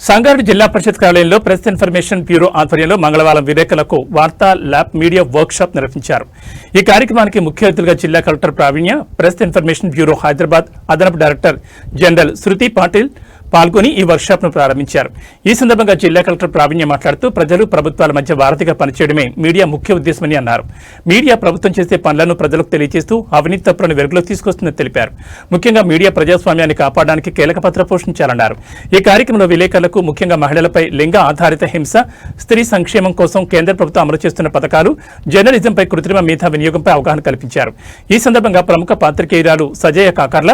సంగారెడ్డి జిల్లా పరిషత్ కార్యాలయంలో press information bureau ఆధ్వర్యంలో మంగళవారం విలేకరులకు వార్తా ల్యాబ్ మీడియా వర్క్ షాప్ నిర్వహించారు. ఈ కార్యక్రమానికి ముఖ్య అతిథులుగా జిల్లా కలెక్టర్ ప్రావీణ్య, ప్రెస్ ఇన్ఫర్మేషన్ బ్యూరో హైదరాబాద్ అదనపు డైరెక్టర్ జనరల్ శృతి పాటిల్ పాల్గొని ఈ వర్క్ షాప్ ను ప్రారంభించారు. ఈ సందర్భంగా జిల్లా కలెక్టర్ ప్రావీణ్య మాట్లాడుతూ ప్రజలు ప్రభుత్వాల మధ్య వారధిగా పనిచేయడమే మీడియా ముఖ్య ఉద్దేశమని అన్నారు. మీడియా ప్రభుత్వం చేసే పనులను ప్రజలకు తెలియజేస్తూ అవినీతి తప్పులను వెలుగులోకి తీసుకొస్తుందని తెలిపారు. ముఖ్యంగా మీడియా ప్రజాస్వామ్యాన్ని కాపాడడానికి కీలక పాత్ర పోషించాలన్నారు. ఈ కార్యక్రమంలో విలేకరులకు ముఖ్యంగా మహిళలపై లింగ ఆధారిత హింస, స్త్రీ సంక్షేమం కోసం కేంద్ర ప్రభుత్వం అమలు చేస్తున్న పథకాలు, జర్నలిజంపై కృత్రిమ మేధా వినియోగంపై అవగాహన కల్పించారు. ఈ సందర్భంగా ప్రముఖ పాత్రికేయురాలు సజయ కాకర్ల,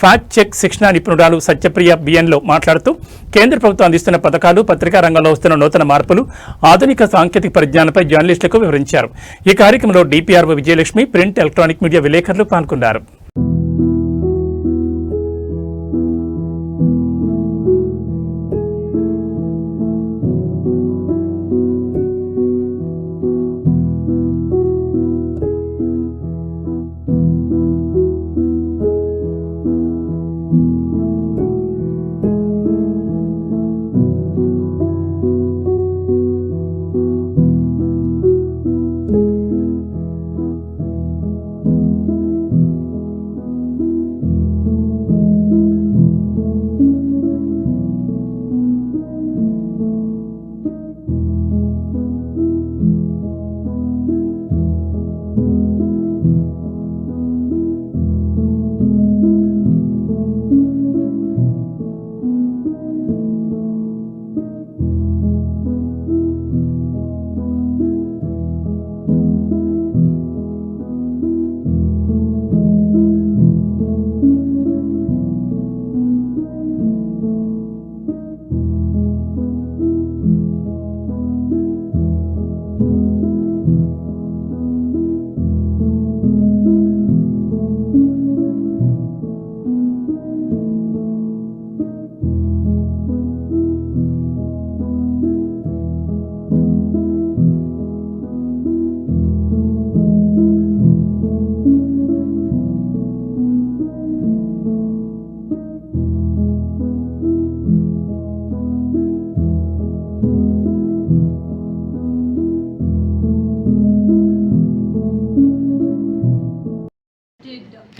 ఫ్యాక్ట్ చెక్ శిక్షణ నిపుణురాలు సత్యప్రియ బిఎన్లో మాట్లాడుతూ కేంద్ర ప్రభుత్వం అందిస్తున్న పథకాలు, పత్రికా రంగంలో వస్తున్న నూతన మార్పులు, ఆధునిక సాంకేతిక పరిజ్ఞానంపై జర్నలిస్టులకు వివరించారు. ఈ కార్యక్రమంలో DPRO Vijayalakshmi, print, electronic media విలేకరులు పాల్గొన్నారు.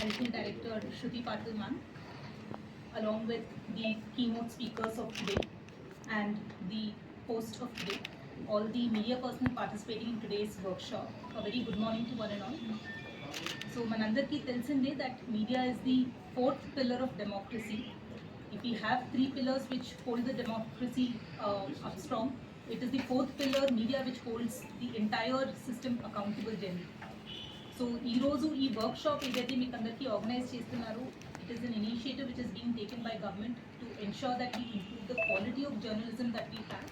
Additional Director Shruti Patil ma'am, along with the keynote speakers of today and the host of today, all the media personnel participating in today's workshop. A very good morning to one and all. So manandarki telsinde that media is the fourth pillar of democracy. If we have three pillars which hold the democracy up strong, it is the fourth pillar, media, which holds the entire system accountable generally. So ఈరోజు ఈ workshop ఏదైతే మీకు అందరికీ organize చేస్తున్నారు, it is an initiative which is being taken by government to ensure that we improve the quality of journalism that we have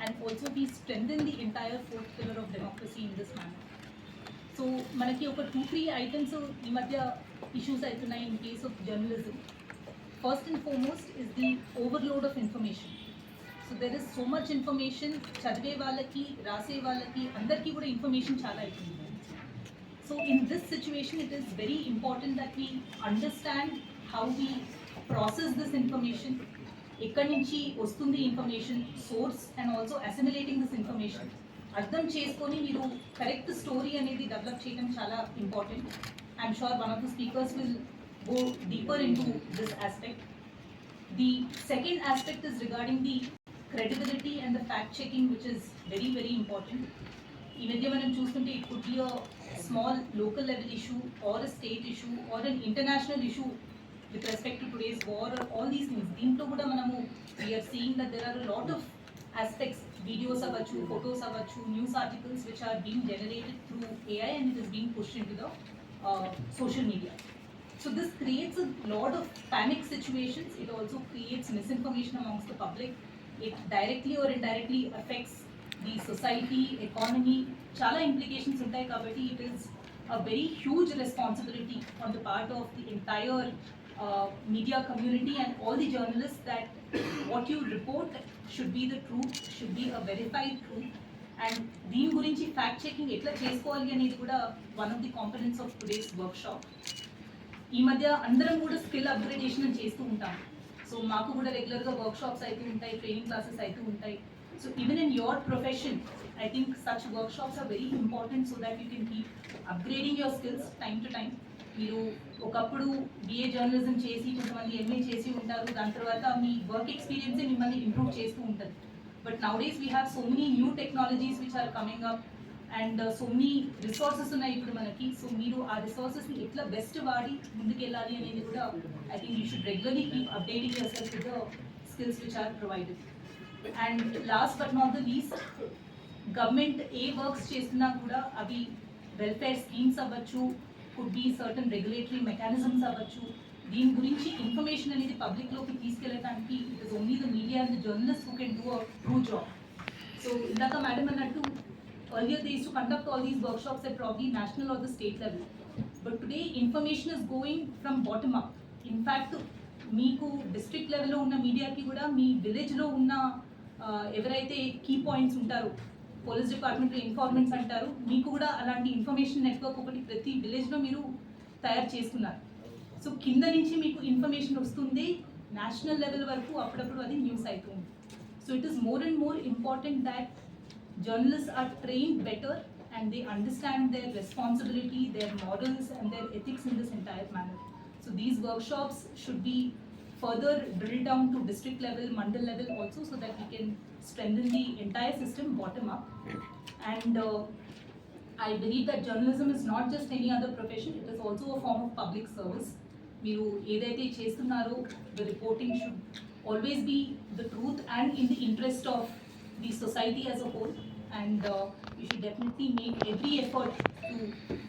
and also we strengthen the entire fourth pillar of democracy in this manner. So మనకి ఒక 2-3 items ఈ మధ్య issues అవుతున్నాయి in case of journalism. First and foremost is the overload of information. So there is so much information, చదివే వాళ్ళకి, రాసే వాళ్ళకి అందరికీ కూడా ఇన్ఫర్మేషన్ చాలా అవుతుంది. So in this situation, it is very important that we understand how we process this information, ekkadi nunchi vastundi information source, and also assimilating this information. Ardham cheskoni meeru correct story anedi develop cheyadam chala important. I am sure one of the speakers will go deeper into this aspect. The second aspect is regarding the credibility and the fact checking, which is very, very important. ఈ మధ్య మనం చూస్తుంటే it could be a small local level issue or a state issue or an international issue with respect to today's war or all these things. దీంట్లో కూడా మనము we are seeing that there are a lot of aspects, videos అవ్వచ్చు, photos అవ్వచ్చు, news articles which are being generated through AI and it is being pushed into the social media. So this creates a lot of panic situations. It also creates misinformation amongst the public. It directly or indirectly affects the society, economy, chala implications untai kabatti it is a very huge responsibility on the part of the entire media community and all the journalists that what you report should be the truth, should be a verified truth, and దీని గురించి fact checking ఎట్లా చేసుకోవాలి అనేది కూడా one of the components of today's work shop. ఈ మధ్య అందరం కూడా స్కిల్ అప్గ్రేడేషన్ చేస్తూ ఉంటాం. సో మాకు కూడా రెగ్యులర్గా వర్క్షాప్స్ అయితే ఉంటాయి, ట్రైనింగ్ క్లాసెస్ అయితే ఉంటాయి. So even in your profession I think such workshops are very important so that you can keep upgrading your skills time to time. మీరు ఒకప్పుడు బిఏ జర్నలిజం చేసి కొంతమంది ఎంఏ చేసి ఉంటారు, దాని తర్వాత మీ వర్క్ ఎక్స్పీరియన్సే మిమ్మల్ని ఇంప్రూవ్ చేస్తూ ఉంటుంది. But nowadays we have so many new technologies which are coming up and so many resources ఉన్నాయి ఇప్పుడు మనకి. సో మీరు ఆ రిసోర్సెస్ని ఎట్లా బెస్ట్ వాడి ముందుకెళ్ళాలి అనేది కూడా I think you should regularly keep updating yourself with the skills which are provided. And last but not the least, government ఏ వర్క్స్ చేస్తున్నా కూడా అవి వెల్ఫేర్ స్కీమ్స్ అవ్వచ్చు, could be certain regulatory mechanisms అవ్వచ్చు, దీని గురించి ఇన్ఫర్మేషన్ అనేది పబ్లిక్లోకి తీసుకెళ్ళడానికి it is only the media and the journalist who can do a true job. So ఇందాక మేడం అన్నట్టు earlier they used to conduct all these workshops at probably national or the state level, but today information is going from bottom up. In fact మీకు district లెవెల్లో ఉన్న మీడియాకి కూడా మీ విలేజ్లో ఉన్న ఎవరైతే కీ పాయింట్స్ ఉంటారో, పోలీస్ డిపార్ట్మెంట్లో ఇన్ఫార్మెంట్స్ అంటారు, మీకు కూడా అలాంటి ఇన్ఫర్మేషన్ నెట్వర్క్ ఒకటి ప్రతి విలేజ్లో మీరు తయారు చేసుకున్నారు. సో కింద నుంచి మీకు ఇన్ఫర్మేషన్ వస్తుంది, నేషనల్ లెవెల్ వరకు అప్పుడప్పుడు అది న్యూస్ అవుతుంది. So it is more and more important that journalists are trained better and they understand their responsibility, their morals and their ethics in this entire manner. So these workshops should be further drilled down to district level, mandal level also, so that we can strengthen the entire system bottom up. And I believe that journalism is not just any other profession, it is also a form of public service. మీరు ఏదైతే చేస్తున్నారో the reporting should always be the truth and in the interest of the society as a whole, and we should definitely make every effort to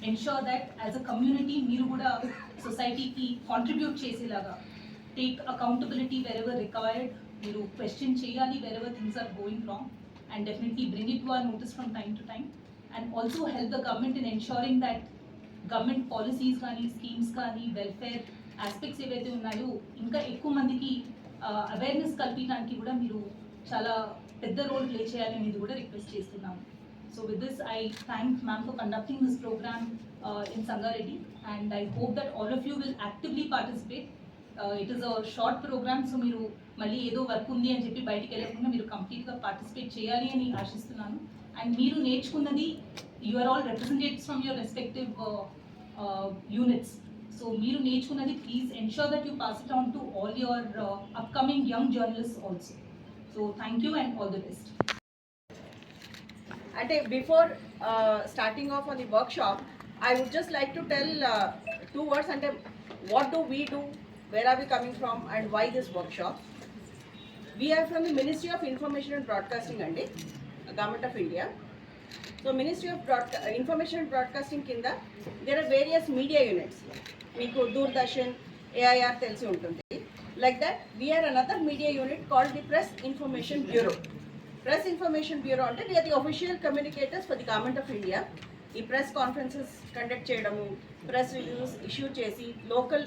ensure that as a community మీరు కూడా సొసైటీకి contribute చేసేలాగా take accountability wherever required, మీరు question చేయాలి wherever things are going wrong, and definitely bring it to our notice from time to time, and also help the government in ensuring that government policies కానీ schemes కానీ welfare aspects ఏవైతే ఉన్నాయో ఇంకా ఎక్కువ మందికి awareness కల్పించడానికి కూడా మీరు చాలా పెద్ద రోల్ ప్లే చేయాలి అనేది కూడా రిక్వెస్ట్ చేస్తున్నాము. So with this I thank ma'am for conducting this program in Sangareddy, and I hope that all of you will actively participate. It is a short program, so మీరు మళ్ళీ ఏదో వర్క్ ఉంది అని చెప్పి బయటికి వెళ్ళకుండా మీరు కంప్లీట్గా పార్టిసిపేట్ చేయాలి అని ఆశిస్తున్నాను. అండ్ మీరు నేర్చుకున్నది you are all representatives from your respective units. So మీరు నేర్చుకున్నది please ensure that you pass it on to all your upcoming young journalist also. So thank you and all the best. Before starting off on the workshop, I would just like to tell two words. What do we do, where are we coming from, and why this workshop? We are from the Ministry of Information and Broadcasting Government of India. So Ministry of Information and Broadcasting kinda there are various media units. Meeku Doordarshan, AIR telsi untundi. Like that, we are another media unit called the Press Information Bureau. Press Information Bureau ante we are the official communicators for the Government of India. ఈ press conferences conduct చేయడము, press reviews issue చేసి local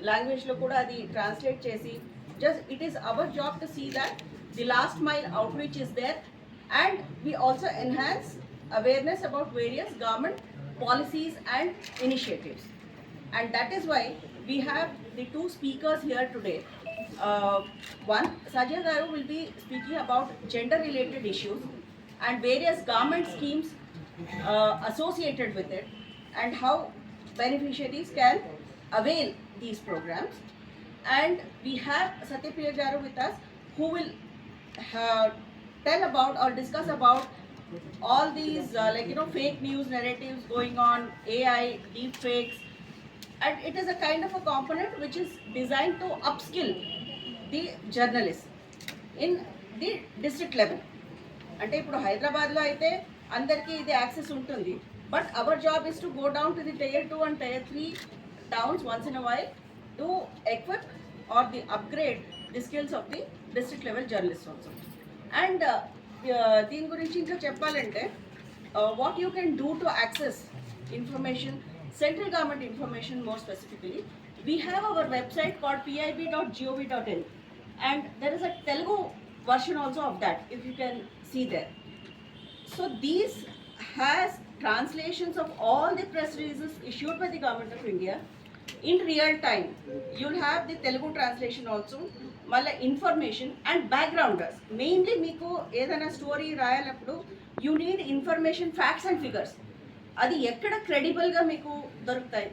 లాంగ్వేజ్లో కూడా అది translate చేసి, just it is our job to see that the last mile outreach is there, and we also enhance awareness about various government policies and initiatives. And that is why we have the two speakers here today. One, Sajja Garu will be speaking about gender related issues and various government schemes associated with it, and how beneficiaries can avail these programs. And we have Satyapriya Garu with us, who will tell about or discuss about all these fake news narratives going on, AI, deep fakes. And it is a kind of a component which is designed to upskill the journalists in the district level. అంటే ఇప్పుడు హైదరాబాద్లో అయితే అందరికీ ఇది access ఉంటుంది, but our job is to go down to the Tier 2 and Tier 3 towns once in a while to equip or the upgrade the skills of the district level journalists also. And దీని గురించి ఇంకా చెప్పాలంటే what you can do to access information, central government information more specifically, we have our website called pib.gov.in, and there is a Telugu version also of that, if you can see there. So these has translations of all the press releases issued by the Government of India in real time. You'll have the Telugu translation also. మళ్ళీ information and backgrounders. Mainly మీకు ఏదైనా story రాయాలప్పుడు you need information, facts and figures. అది ఎక్కడ క్రెడిబుల్గా మీకు దొరుకుతాయి?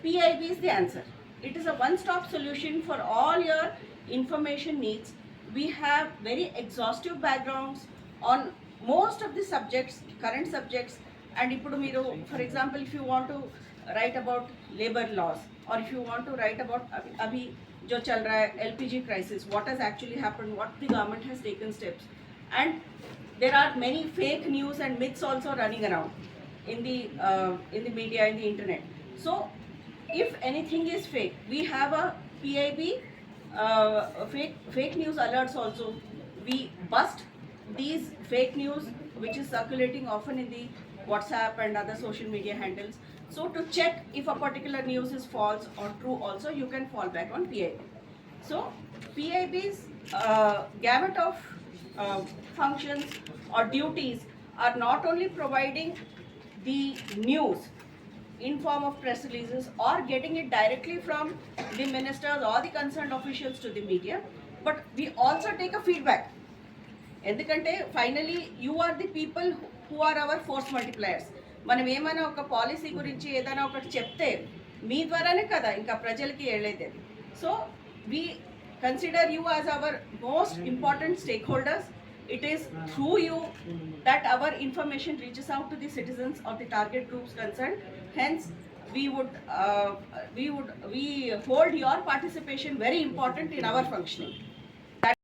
PIB is the answer. It is a one-stop solution for all your information needs. We have very exhaustive backgrounds on most of the subjects, current subjects. And ఇప్పుడు మీరు, for example, if you want to write about labor laws, or if you want to write about abhi jo chal raha hai LPG crisis, what has actually happened, what the government has taken steps, and there are many fake news and myths also running around in the media, in the internet. So if anything is fake, we have a PIB fake news alerts also. We bust these fake news which is circulating often in the WhatsApp and other social media handles. So to check if a particular news is false or true also, you can fall back on PIB. So PIB's gamut of functions or duties are not only providing the news in form of press releases or getting it directly from the ministers or the concerned officials to the media, but we also take a feedback. ఎందుకంటే finally you are the people who are our force multipliers. మనం ఏమైనా ఒక policy గురించి ఏదైనా ఒకటి చెప్తే మీ ద్వారానే కదా ఇంకా ప్రజలకి వెళ్ళేది. So we consider you as our most important stake holders. It is through you that our information reaches out to the citizens of the target groups concerned. Hence, we hold your participation very important in our functioning.